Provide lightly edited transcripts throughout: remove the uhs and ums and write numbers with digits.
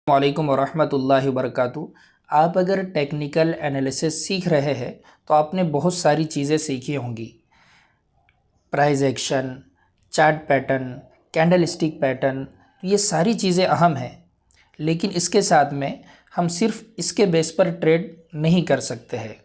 वालेकुम वरहमतुल्लाहि वबरकातुहू। आप अगर टेक्निकल एनालिसिस सीख रहे हैं तो आपने बहुत सारी चीज़ें सीखी होंगी। Price action, chart pattern, candlestick pattern, ये सारी चीज़ें अहम हैं। लेकिन इसके साथ में हम सिर्फ इसके बेस पर ट्रेड नहीं कर सकते हैं।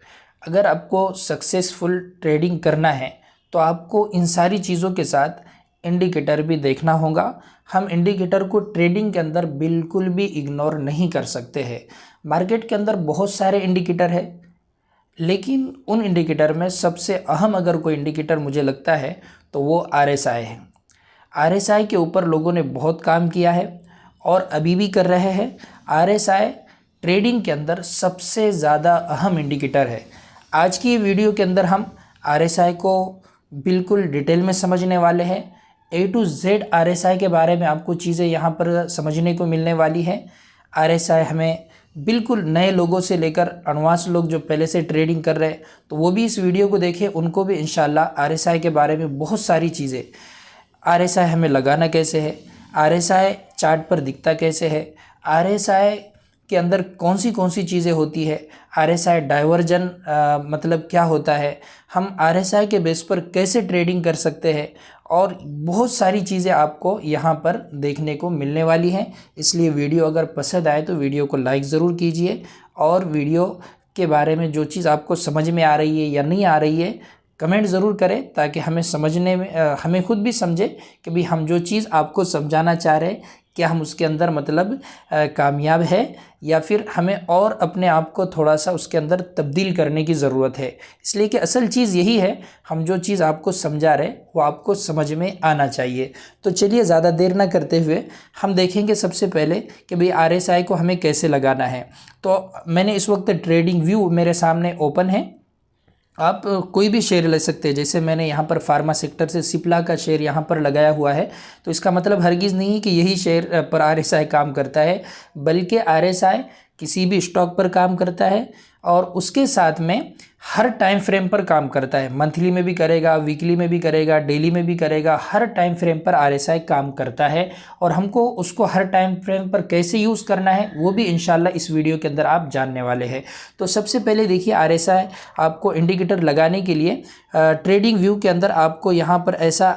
अगर आपको सक्सेसफुल ट्रेडिंग करना है तो आपको इन सारी चीज़ों के साथ इंडिकेटर भी देखना होगा। हम इंडिकेटर को ट्रेडिंग के अंदर बिल्कुल भी इग्नोर नहीं कर सकते हैं। मार्केट के अंदर बहुत सारे इंडिकेटर है, लेकिन उन इंडिकेटर में सबसे अहम अगर कोई इंडिकेटर मुझे लगता है तो वो RSI है। RSI के ऊपर लोगों ने बहुत काम किया है और अभी भी कर रहे हैं। RSI ट्रेडिंग के अंदर सबसे ज़्यादा अहम इंडिकेटर है। आज की वीडियो के अंदर हम RSI को बिल्कुल डिटेल में समझने वाले हैं। A to Z RSI के बारे में आपको चीज़ें यहाँ पर समझने को मिलने वाली है। RSI हमें बिल्कुल नए लोगों से लेकर एडवांस लोग जो पहले से ट्रेडिंग कर रहे हैं तो वो भी इस वीडियो को देखें, उनको भी इंशाल्लाह RSI के बारे में बहुत सारी चीज़ें, RSI हमें लगाना कैसे है, RSI चार्ट पर दिखता कैसे है, RSI के अंदर कौन सी चीज़ें होती है, RSI डाइवर्जन मतलब क्या होता है, हम RSI के बेस पर कैसे ट्रेडिंग कर सकते हैं, और बहुत सारी चीज़ें आपको यहाँ पर देखने को मिलने वाली हैं। इसलिए वीडियो अगर पसंद आए तो वीडियो को लाइक ज़रूर कीजिए और वीडियो के बारे में जो चीज़ आपको समझ में आ रही है या नहीं आ रही है कमेंट ज़रूर करें, ताकि हमें समझने में हमें खुद भी समझे कि भाई हम जो चीज़ आपको समझाना चाह रहे हैं क्या हम उसके अंदर मतलब कामयाब है या फिर हमें और अपने आप को थोड़ा सा उसके अंदर तब्दील करने की ज़रूरत है। इसलिए कि असल चीज़ यही है, हम जो चीज़ आपको समझा रहे वो आपको समझ में आना चाहिए। तो चलिए ज़्यादा देर ना करते हुए हम देखेंगे सबसे पहले कि भाई RSI को हमें कैसे लगाना है। तो मैंने इस वक्त ट्रेडिंग व्यू मेरे सामने ओपन है। आप कोई भी शेयर ले सकते हैं। जैसे मैंने यहाँ पर फार्मा सेक्टर से सिप्ला का शेयर यहाँ पर लगाया हुआ है, तो इसका मतलब हरगिज़ नहीं कि यही शेयर पर RSI काम करता है, बल्कि RSI किसी भी स्टॉक पर काम करता है और उसके साथ में हर टाइम फ्रेम पर काम करता है। मंथली में भी करेगा, वीकली में भी करेगा, डेली में भी करेगा, हर टाइम फ्रेम पर RSI काम करता है। और हमको उसको हर टाइम फ्रेम पर कैसे यूज़ करना है वो भी इंशाल्लाह इस वीडियो के अंदर आप जानने वाले हैं। तो सबसे पहले देखिए, RSI आपको इंडिकेटर लगाने के लिए ट्रेडिंग व्यू के अंदर आपको यहाँ पर ऐसा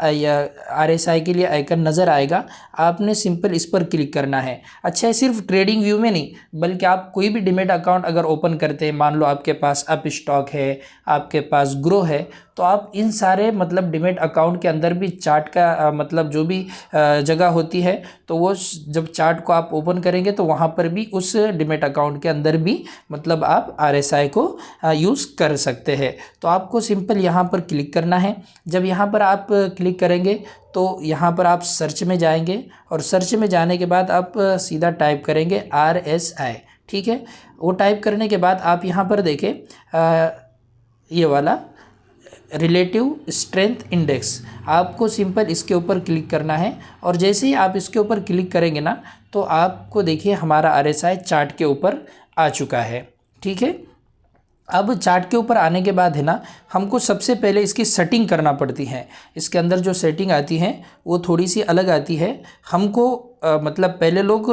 RSI के लिए आइकन नज़र आएगा। आपने सिंपल इस पर क्लिक करना है। अच्छा है, सिर्फ ट्रेडिंग व्यू में नहीं बल्कि आप कोई भी डीमैट अकाउंट अगर ओपन करते हैं, मान लो आपके पास अप स्टॉक है, आपके पास ग्रो है, तो आप इन सारे मतलब डीमैट अकाउंट के अंदर भी चार्ट का मतलब जो भी जगह होती है, तो वो जब चार्ट को आप ओपन करेंगे तो वहाँ पर भी उस डीमैट अकाउंट के अंदर भी मतलब आप RSI को यूज़ कर सकते हैं। तो आपको सिंपल यहाँ पर क्लिक करना है। जब यहाँ पर आप क्लिक करेंगे तो यहाँ पर आप सर्च में जाएंगे और सर्च में जाने के बाद आप सीधा टाइप करेंगे RSI, ठीक है। वो टाइप करने के बाद आप यहाँ पर देखें ये वाला रिलेटिव स्ट्रेंथ इंडेक्स, आपको सिंपल इसके ऊपर क्लिक करना है। और जैसे ही आप इसके ऊपर क्लिक करेंगे ना तो आपको देखिए हमारा RSI चार्ट के ऊपर आ चुका है, ठीक है। अब चार्ट के ऊपर आने के बाद है ना, हमको सबसे पहले इसकी सेटिंग करना पड़ती है। इसके अंदर जो सेटिंग आती है वो थोड़ी सी अलग आती है। हमको मतलब पहले लोग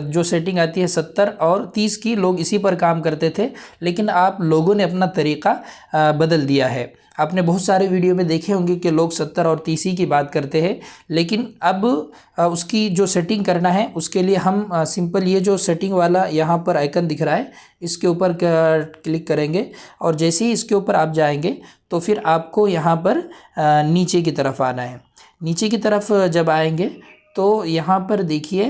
जो सेटिंग आती है 70 और 30 की, लोग इसी पर काम करते थे, लेकिन आप लोगों ने अपना तरीक़ा बदल दिया है। आपने बहुत सारे वीडियो में देखे होंगे कि लोग 70 और 30 की बात करते हैं, लेकिन अब उसकी जो सेटिंग करना है उसके लिए हम सिंपल ये जो सेटिंग वाला यहाँ पर आइकन दिख रहा है इसके ऊपर क्लिक करेंगे और जैसे ही इसके ऊपर आप जाएंगे तो फिर आपको यहाँ पर नीचे की तरफ आना है। नीचे की तरफ जब आएंगे तो यहाँ पर देखिए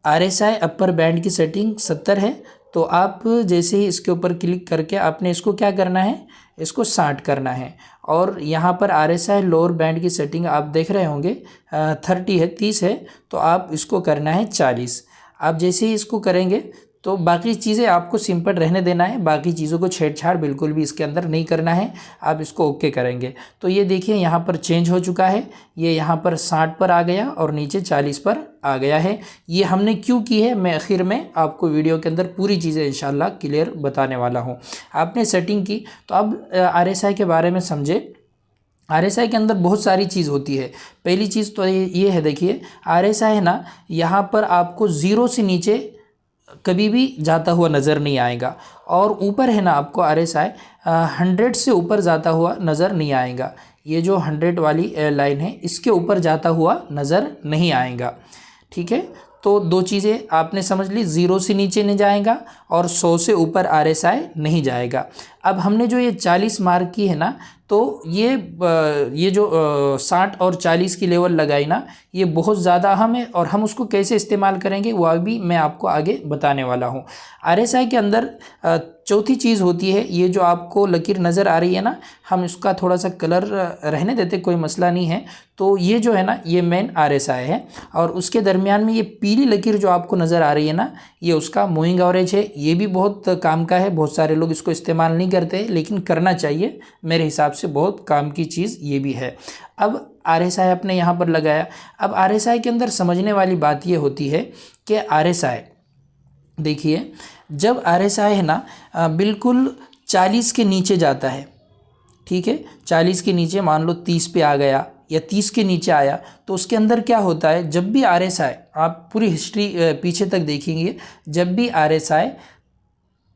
RSI अपर बैंड की सेटिंग 70 है, तो आप जैसे ही इसके ऊपर क्लिक करके आपने इसको क्या करना है, इसको 60 करना है। और यहाँ पर RSI लोअर बैंड की सेटिंग आप देख रहे होंगे 30 है, 30 है, तो आप इसको करना है 40। आप जैसे ही इसको करेंगे तो बाकी चीज़ें आपको सिंपल रहने देना है, बाकी चीज़ों को छेड़छाड़ बिल्कुल भी इसके अंदर नहीं करना है। आप इसको ओके करेंगे तो ये देखिए यहाँ पर चेंज हो चुका है, ये यहाँ पर 60 पर आ गया और नीचे 40 पर आ गया है। ये हमने क्यों की है मैं आखिर में आपको वीडियो के अंदर पूरी चीज़ें इंशाल्लाह क्लियर बताने वाला हूँ। आपने सेटिंग की तो अब RSI के बारे में समझे। आरएसआई के अंदर बहुत सारी चीज़ होती है। पहली चीज़ तो ये है, देखिए आरएसआई है ना, यहाँ पर आपको ज़ीरो से नीचे कभी भी जाता हुआ नज़र नहीं आएगा, और ऊपर है ना आपको आरएसआई 100 से ऊपर जाता हुआ नज़र नहीं आएगा। ये जो 100 वाली लाइन है इसके ऊपर जाता हुआ नज़र नहीं आएगा। ठीक है, तो दो चीज़ें आपने समझ ली, ज़ीरो से नीचे नहीं जाएगा और 100 से ऊपर आरएसआई नहीं जाएगा। अब हमने जो ये 40 मार्क की है ना, तो ये जो 60 और 40 की लेवल लगाई ना, ये बहुत ज़्यादा अहम है, और हम उसको कैसे इस्तेमाल करेंगे वह भी मैं आपको आगे बताने वाला हूँ। आरएसआई के अंदर चौथी चीज़ होती है, ये जो आपको लकीर नज़र आ रही है ना, हम इसका थोड़ा सा कलर रहने देते, कोई मसला नहीं है। तो ये जो है ना, ये मेन आरएसआई है, और उसके दरमियान में ये पीली लकीर जो आपको नज़र आ रही है ना, ये उसका मूविंग एवरेज है। ये भी बहुत काम का है, बहुत सारे लोग इसको इस्तेमाल नहीं करते, लेकिन करना चाहिए, मेरे हिसाब से बहुत काम की चीज़ ये भी है। अब आरएसआई आपने यहाँ पर लगाया। अब आरएसआई के अंदर समझने वाली बात ये होती है कि आरएसआई, देखिए जब आरएसआई है ना बिल्कुल 40 के नीचे जाता है, ठीक है, 40 के नीचे मान लो 30 पे आ गया या 30 के नीचे आया, तो उसके अंदर क्या होता है, जब भी आरएसआई, आप पूरी हिस्ट्री पीछे तक देखेंगे, जब भी आरएसआई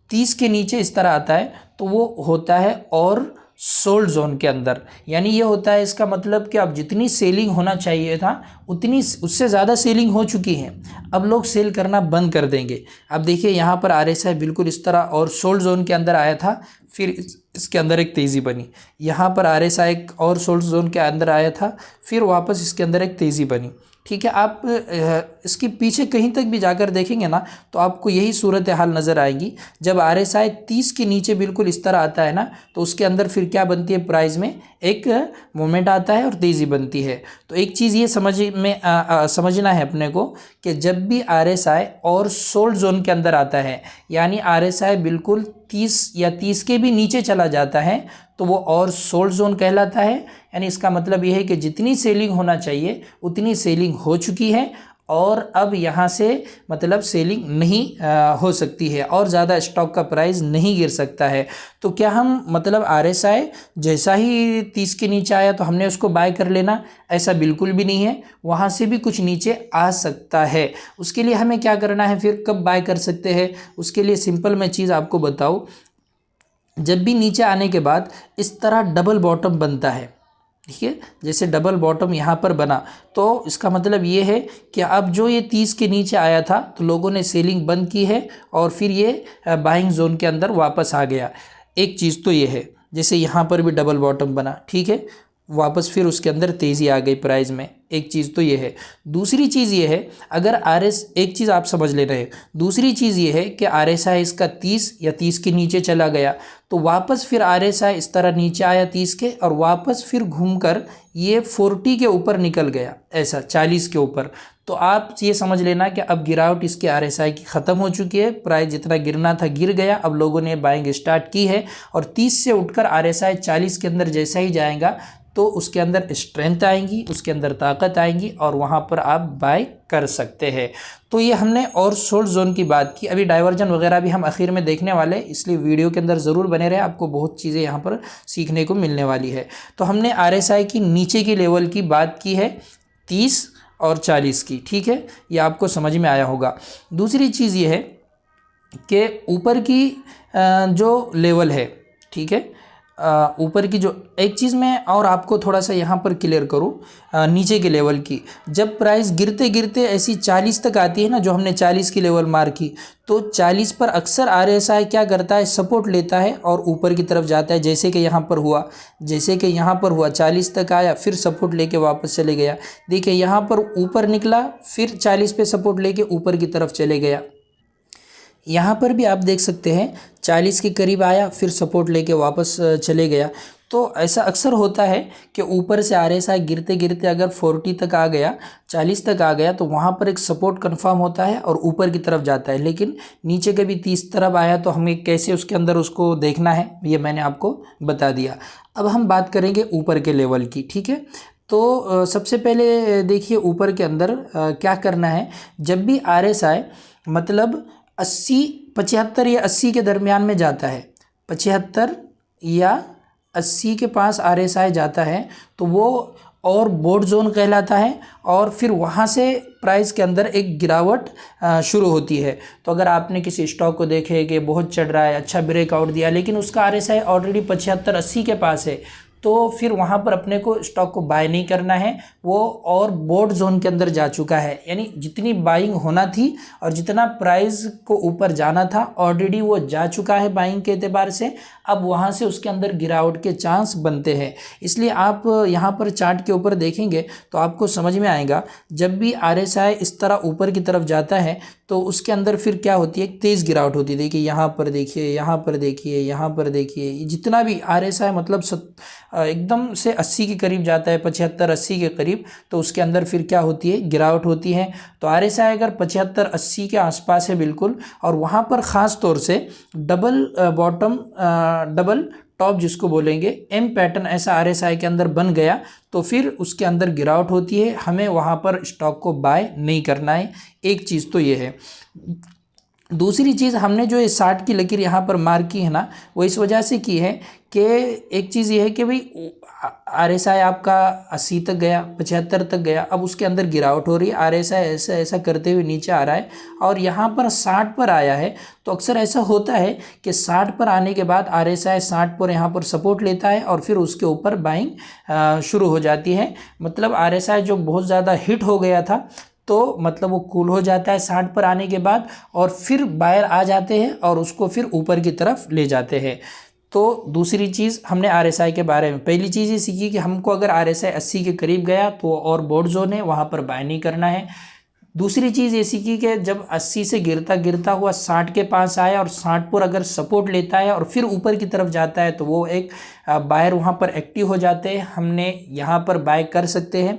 30 के नीचे इस तरह आता है तो वो होता है और सोल्ड जोन के अंदर। यानी ये होता है, इसका मतलब कि अब जितनी सेलिंग होना चाहिए था उतनी, उससे ज़्यादा सेलिंग हो चुकी है, अब लोग सेल करना बंद कर देंगे। अब देखिए यहाँ पर आरएसआई बिल्कुल इस तरह और सोल्ड जोन के अंदर आया था, फिर इसके अंदर एक तेज़ी बनी। यहाँ पर आरएसआई और सोल्ड जोन के अंदर आया था, फिर वापस इसके अंदर एक तेज़ी बनी। ठीक है, आप इसके पीछे कहीं तक भी जाकर देखेंगे ना, तो आपको यही सूरत हाल नज़र आएगी। जब आरएसआई 30 के नीचे बिल्कुल इस तरह आता है ना, तो उसके अंदर फिर क्या बनती है, प्राइस में एक मोमेंट आता है और तेज़ी बनती है। तो एक चीज़ ये समझना है अपने को कि जब भी आरएसआई और सोल्ड जोन के अंदर आता है, यानी आरएसआई बिल्कुल 30 या 30 के भी नीचे चला जाता है, तो वो और सोल्ड जोन कहलाता है। यानी इसका मतलब ये है कि जितनी सेलिंग होना चाहिए उतनी सेलिंग हो चुकी है, और अब यहाँ से मतलब सेलिंग नहीं हो सकती है, और ज़्यादा स्टॉक का प्राइस नहीं गिर सकता है। तो क्या हम मतलब आरएसआई जैसा ही 30 के नीचे आया तो हमने उसको बाय कर लेना, ऐसा बिल्कुल भी नहीं है, वहाँ से भी कुछ नीचे आ सकता है। उसके लिए हमें क्या करना है, फिर कब बाय कर सकते हैं, उसके लिए सिंपल मैं चीज़ आपको बताऊँ। जब भी नीचे आने के बाद इस तरह डबल बॉटम बनता है, ठीक है, जैसे डबल बॉटम यहाँ पर बना, तो इसका मतलब ये है कि अब जो ये 30 के नीचे आया था तो लोगों ने सेलिंग बंद की है, और फिर ये बाइंग जोन के अंदर वापस आ गया। एक चीज़ तो ये है, जैसे यहाँ पर भी डबल बॉटम बना, ठीक है, वापस फिर उसके अंदर तेज़ी आ गई प्राइस में। एक चीज़ तो ये है। दूसरी चीज़ ये है, अगर एक चीज़ आप समझ ले रहे हैं, दूसरी चीज़ ये है कि आरएसआई इसका 30 या 30 के नीचे चला गया, तो वापस फिर आरएसआई इस तरह नीचे आया 30 के, और वापस फिर घूमकर ये 40 के ऊपर निकल गया, ऐसा 40 के ऊपर। तो आप ये समझ लेना कि अब गिरावट इसके आरएसआई की ख़त्म हो चुकी है, प्राइस जितना गिरना था गिर गया, अब लोगों ने बाइंग स्टार्ट की है, और 30 से उठकर आरएसआई 40 के अंदर जैसा ही जाएगा तो उसके अंदर स्ट्रेंथ आएंगी, उसके अंदर ताकत आएंगी, और वहाँ पर आप बाय कर सकते हैं। तो ये हमने और सोल्ड जोन की बात की। अभी डाइवर्जन वगैरह भी हम आखिर में देखने वाले हैं, इसलिए वीडियो के अंदर ज़रूर बने रहे, आपको बहुत चीज़ें यहाँ पर सीखने को मिलने वाली है। तो हमने आरएसआई की नीचे की लेवल की बात की है, 30 और 40 की, ठीक है, ये आपको समझ में आया होगा। दूसरी चीज़ ये है कि ऊपर की जो लेवल है, ठीक है, ऊपर की जो एक चीज़ मैं और आपको थोड़ा सा यहाँ पर क्लियर करूँ, नीचे के लेवल की, जब प्राइस गिरते गिरते ऐसी 40 तक आती है ना, जो हमने 40 की लेवल मार की, तो 40 पर अक्सर आरएसआई क्या करता है, सपोर्ट लेता है और ऊपर की तरफ जाता है। जैसे कि यहाँ पर हुआ, 40 तक आया, फिर सपोर्ट लेके वापस चले गया। देखिए यहाँ पर ऊपर निकला, फिर 40 पे सपोर्ट लेके ऊपर की तरफ चले गया। यहाँ पर भी आप देख सकते हैं 40 के करीब आया, फिर सपोर्ट लेके वापस चले गया। तो ऐसा अक्सर होता है कि ऊपर से आरएसआई गिरते गिरते अगर 40 तक आ गया, 40 तक आ गया, तो वहाँ पर एक सपोर्ट कंफर्म होता है और ऊपर की तरफ जाता है। लेकिन नीचे कभी 30 तरफ आया तो हमें कैसे उसके अंदर उसको देखना है, ये मैंने आपको बता दिया। अब हम बात करेंगे ऊपर के लेवल की, ठीक है। तो सबसे पहले देखिए ऊपर के अंदर क्या करना है, जब भी आरएसआई मतलब 75 या 80 के दरमियान में जाता है, 75 या 80 के पास RSI जाता है तो वो और बोर्ड जोन कहलाता है, और फिर वहाँ से प्राइस के अंदर एक गिरावट शुरू होती है। तो अगर आपने किसी स्टॉक को देखे कि बहुत चढ़ रहा है, अच्छा ब्रेकआउट दिया, लेकिन उसका RSI ऑलरेडी 75-80 के पास है, तो फिर वहाँ पर अपने को स्टॉक को बाय नहीं करना है, वो और बोर्ड जोन के अंदर जा चुका है। यानी जितनी बाइंग होना थी और जितना प्राइस को ऊपर जाना था ऑलरेडी वो जा चुका है बाइंग के एतबार से। अब वहाँ से उसके अंदर गिरावट के चांस बनते हैं। इसलिए आप यहाँ पर चार्ट के ऊपर देखेंगे तो आपको समझ में आएगा, जब भी RSI इस तरह ऊपर की तरफ जाता है तो उसके अंदर फिर क्या होती है, तेज़ गिरावट होती है। देखिए यहाँ पर देखिए, यहाँ पर देखिए, यहाँ पर देखिए, जितना भी RSI मतलब एकदम से 80 के करीब जाता है, 75-80 के करीब, तो उसके अंदर फिर क्या होती है, गिरावट होती है। तो RSI अगर 75-80 के आसपास है बिल्कुल, और वहाँ पर ख़ास तौर से डबल बॉटम डबल टॉप जिसको बोलेंगे, एम पैटर्न ऐसा RSI के अंदर बन गया तो फिर उसके अंदर गिरावट होती है। हमें वहाँ पर स्टॉक को बाय नहीं करना है। एक चीज़ तो ये है। दूसरी चीज़, हमने जो ये 60 की लकीर यहाँ पर मार्क की है ना, वो इस वजह से की है कि एक चीज़ ये है कि भाई RSI आपका 80 तक गया, 75 तक गया, अब उसके अंदर गिरावट हो रही है, RSI ऐसा ऐसा करते हुए नीचे आ रहा है और यहाँ पर 60 पर आया है। तो अक्सर ऐसा होता है कि 60 पर आने के बाद RSI 60 पर यहाँ पर सपोर्ट लेता है और फिर उसके ऊपर बाइंग शुरू हो जाती है। मतलब RSI जो बहुत ज़्यादा हिट हो गया था तो मतलब वो कूल हो जाता है 60 पर आने के बाद, और फिर बायर आ जाते हैं और उसको फिर ऊपर की तरफ ले जाते हैं। तो दूसरी चीज़ हमने RSI के बारे में, पहली चीज़ ये सीखी कि हमको अगर RSI 80 के करीब गया तो और बोर्ड जोन है, वहाँ पर बाय नहीं करना है। दूसरी चीज़ ये सीखी कि जब 80 से गिरता गिरता हुआ 60 के पास आया और 60 पर अगर सपोर्ट लेता है और फिर ऊपर की तरफ जाता है तो वो एक बायर वहाँ पर एक्टिव हो जाते हैं। हमने यहाँ पर बाय कर सकते हैं।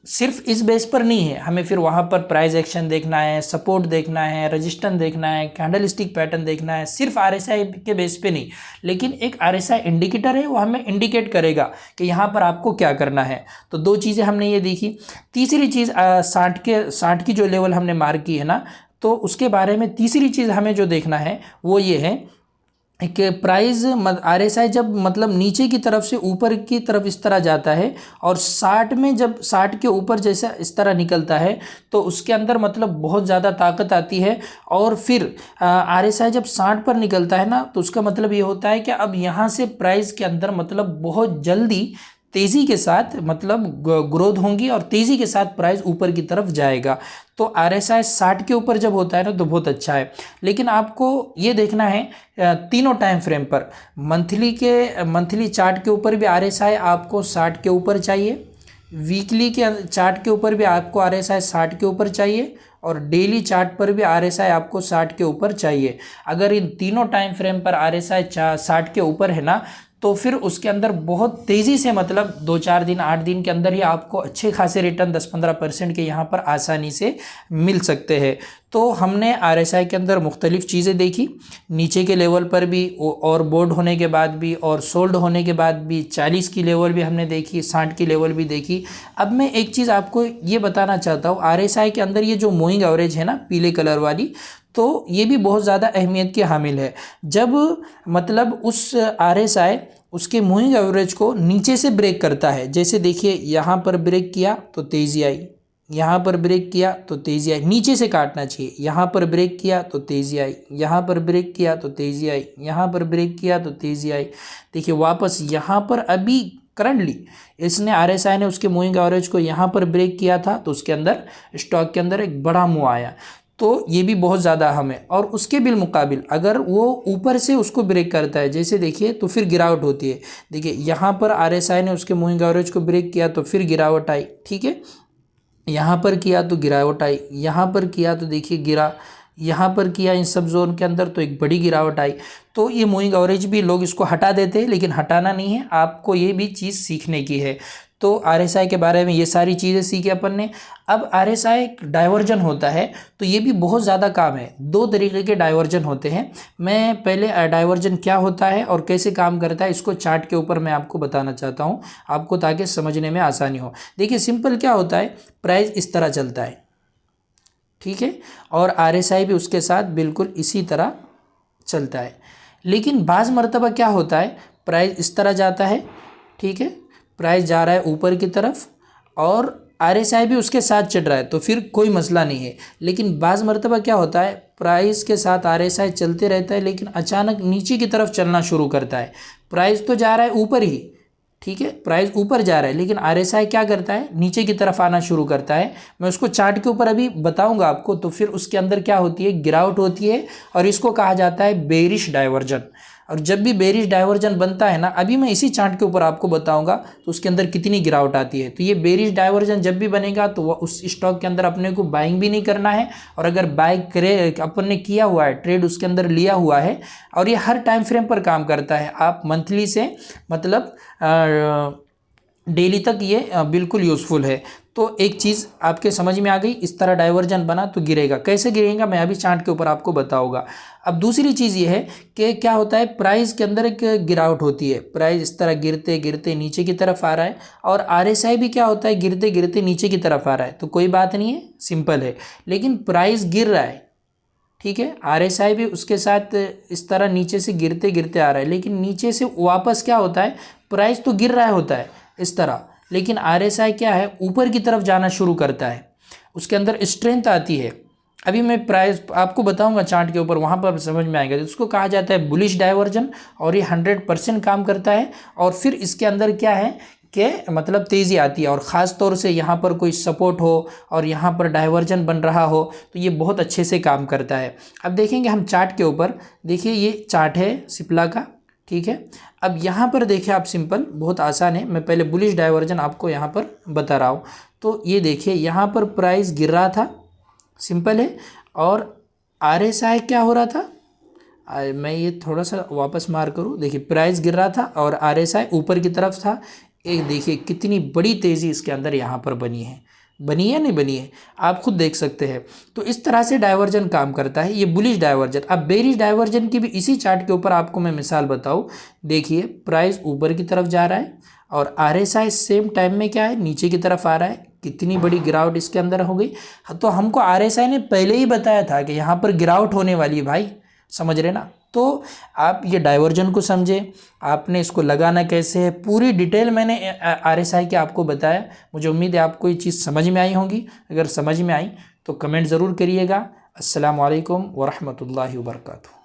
सिर्फ इस बेस पर नहीं है, हमें फिर वहाँ पर प्राइस एक्शन देखना है, सपोर्ट देखना है, रजिस्टेंस देखना है, कैंडल स्टिक पैटर्न देखना है, सिर्फ RSI के बेस पे नहीं। लेकिन एक RSI इंडिकेटर है, वो हमें इंडिकेट करेगा कि यहाँ पर आपको क्या करना है। तो दो चीज़ें हमने ये देखी। तीसरी चीज़ 60 की जो लेवल हमने मार्क की है ना, तो उसके बारे में तीसरी चीज़ हमें जो देखना है वो ये है कि प्राइस RSI जब मतलब नीचे की तरफ से ऊपर की तरफ इस तरह जाता है और 60 में जब 60 के ऊपर जैसा इस तरह निकलता है तो उसके अंदर मतलब बहुत ज़्यादा ताकत आती है। और फिर RSI जब 60 पर निकलता है ना तो उसका मतलब ये होता है कि अब यहाँ से प्राइस के अंदर मतलब बहुत जल्दी तेज़ी के साथ मतलब ग्रोथ होंगी और तेज़ी के साथ प्राइस ऊपर की तरफ जाएगा। तो RSI 60 के ऊपर जब होता है ना तो बहुत अच्छा है। लेकिन आपको ये देखना है तीनों टाइम फ्रेम पर, मंथली चार्ट के ऊपर भी RSI आपको 60 के ऊपर चाहिए, वीकली के चार्ट के ऊपर भी आपको RSI 60 के ऊपर चाहिए, और डेली चार्ट पर भी RSI आपको 60 के ऊपर चाहिए। अगर इन तीनों टाइम फ्रेम पर RSI 60 के ऊपर है ना तो फिर उसके अंदर बहुत तेज़ी से मतलब 2-4 दिन 8 दिन के अंदर ही आपको अच्छे खासे रिटर्न 10-15% के यहाँ पर आसानी से मिल सकते हैं। तो हमने RSI के अंदर मुख्तलिफ़ चीज़ें देखी, नीचे के लेवल पर भी और बोर्ड होने के बाद भी और सोल्ड होने के बाद भी 40 की लेवल भी हमने देखी, 60 की लेवल भी देखी। अब मैं एक चीज़ आपको ये बताना चाहता हूँ, RSI के अंदर ये जो मूविंग एवरेज है ना पीले कलर वाली, तो ये भी बहुत ज़्यादा अहमियत की हामिल है। जब मतलब उस RSI उसके मूविंग एवरेज को नीचे से ब्रेक करता है, जैसे देखिए यहाँ पर ब्रेक किया तो तेज़ी आई, यहाँ पर ब्रेक किया तो तेज़ी आई, नीचे से काटना चाहिए, यहाँ पर ब्रेक किया तो तेज़ी आई, यहाँ पर ब्रेक किया तो तेज़ी आई, यहाँ पर ब्रेक किया तो तेज़ी आई। देखिए वापस यहाँ पर अभी करंटली इसने RSI ने उसके मूविंग एवरेज को यहाँ पर ब्रेक किया था तो उसके अंदर स्टॉक के अंदर एक बड़ा मूव आया। तो ये भी बहुत ज़्यादा अहम है। और उसके बिलमुकाबिल अगर वो ऊपर से उसको ब्रेक करता है, जैसे देखिए, तो फिर गिरावट होती है। देखिए यहाँ पर RSI ने उसके मूविंग एवरेज को ब्रेक किया तो फिर गिरावट आई, ठीक है, यहाँ पर किया तो गिरावट आई, यहाँ पर किया तो देखिए गिरा, यहाँ पर किया इन सब जोन के अंदर तो एक बड़ी गिरावट आई। तो ये मूविंग एवरेज भी लोग इसको हटा देते हैं, लेकिन हटाना नहीं है, आपको ये भी चीज़ सीखने की है। तो RSI के बारे में ये सारी चीज़ें सीखी अपन ने। अब RSI डाइवर्जन होता है तो ये भी बहुत ज़्यादा काम है। दो तरीके के डाइवर्जन होते हैं। मैं पहले डाइवर्जन क्या होता है और कैसे काम करता है इसको चार्ट के ऊपर मैं आपको बताना चाहता हूँ आपको, ताकि समझने में आसानी हो। देखिए सिंपल क्या होता है, प्राइस इस तरह चलता है, ठीक है, और RSI भी उसके साथ बिल्कुल इसी तरह चलता है। लेकिन बाज़ मरतबा क्या होता है, प्राइस इस तरह जाता है, ठीक है, प्राइस जा रहा है ऊपर की तरफ और RSI भी उसके साथ चढ़ रहा है, तो फिर कोई मसला नहीं है। लेकिन बाज़ मरतबा क्या होता है, प्राइस के साथ RSI चलते रहता है लेकिन अचानक नीचे की तरफ चलना शुरू करता है। प्राइस तो जा रहा है ऊपर ही, ठीक है, प्राइस ऊपर जा रहा है लेकिन RSI क्या करता है, नीचे की तरफ आना शुरू करता है। मैं उसको चार्ट के ऊपर अभी बताऊंगा आपको। तो फिर उसके अंदर क्या होती है, गिरावट होती है और इसको कहा जाता है बेरिश डाइवर्जन। और जब भी बेरिश डाइवर्जन बनता है ना, अभी मैं इसी चार्ट के ऊपर आपको बताऊंगा तो उसके अंदर कितनी गिरावट आती है। तो ये बेरिश डाइवर्जन जब भी बनेगा तो वह उस स्टॉक के अंदर अपने को बाइंग भी नहीं करना है, और अगर बाइंग करे अपन ने किया हुआ है, ट्रेड उसके अंदर लिया हुआ है, और ये हर टाइम फ्रेम पर काम करता है। आप मंथली से मतलब डेली तक ये बिल्कुल यूज़फुल है। तो एक चीज़ आपके समझ में आ गई, इस तरह डाइवर्जन बना तो गिरेगा। कैसे गिरेगा मैं अभी चार्ट के ऊपर आपको बताऊंगा। अब दूसरी चीज़ ये है कि क्या होता है, प्राइस के अंदर एक गिरावट होती है, प्राइस इस तरह गिरते गिरते नीचे की तरफ आ रहा है, और RSI भी क्या होता है, गिरते गिरते नीचे की तरफ आ रहा है। तो कोई बात नहीं है, सिंपल है। लेकिन प्राइस गिर रहा है, ठीक है, RSI भी उसके साथ इस तरह नीचे से गिरते गिरते आ रहा है, लेकिन नीचे से वापस क्या होता है, प्राइस तो गिर रहा होता है इस तरह, लेकिन RSI क्या है, ऊपर की तरफ जाना शुरू करता है, उसके अंदर स्ट्रेंथ आती है। अभी मैं प्राइस आपको बताऊंगा चार्ट के ऊपर, वहाँ पर समझ में आएगा। तो उसको कहा जाता है बुलिश डाइवर्जन, और ये 100% काम करता है। और फिर इसके अंदर क्या है कि मतलब तेज़ी आती है, और ख़ास तौर से यहाँ पर कोई सपोर्ट हो और यहाँ पर डाइवर्जन बन रहा हो तो ये बहुत अच्छे से काम करता है। अब देखेंगे हम चार्ट के ऊपर, देखिए ये चार्ट है सिप्ला का, ठीक है। अब यहाँ पर देखिए आप, सिंपल बहुत आसान है, मैं पहले बुलिश डाइवर्जन आपको यहाँ पर बता रहा हूँ। तो ये देखिए यहाँ पर प्राइस गिर रहा था, सिंपल है, और RSI क्या हो रहा था, मैं ये थोड़ा सा वापस मार करूँ, देखिए प्राइस गिर रहा था और RSI ऊपर की तरफ था। एक देखिए कितनी बड़ी तेज़ी इसके अंदर यहाँ पर बनी है, बनी है नहीं बनी है, आप खुद देख सकते हैं। तो इस तरह से डाइवर्जन काम करता है, ये बुलिश डाइवर्जन। अब बेरिश डाइवर्जन की भी इसी चार्ट के ऊपर आपको मैं मिसाल बताऊँ, देखिए प्राइस ऊपर की तरफ जा रहा है और RSI सेम टाइम में क्या है, नीचे की तरफ आ रहा है। कितनी बड़ी गिरावट इसके अंदर हो गई। तो हमको RSI ने पहले ही बताया था कि यहाँ पर गिरावट होने वाली है भाई, समझ रहे ना। तो आप ये डाइवर्जन को समझे, आपने इसको लगाना कैसे है, पूरी डिटेल मैंने RSI के आपको बताया। मुझे उम्मीद है आपको ये चीज़ समझ में आई होगी। अगर समझ में आई तो कमेंट ज़रूर करिएगा। अस्सलामु अलैकुम वरहमतुल्लाहि वबरकातुहू।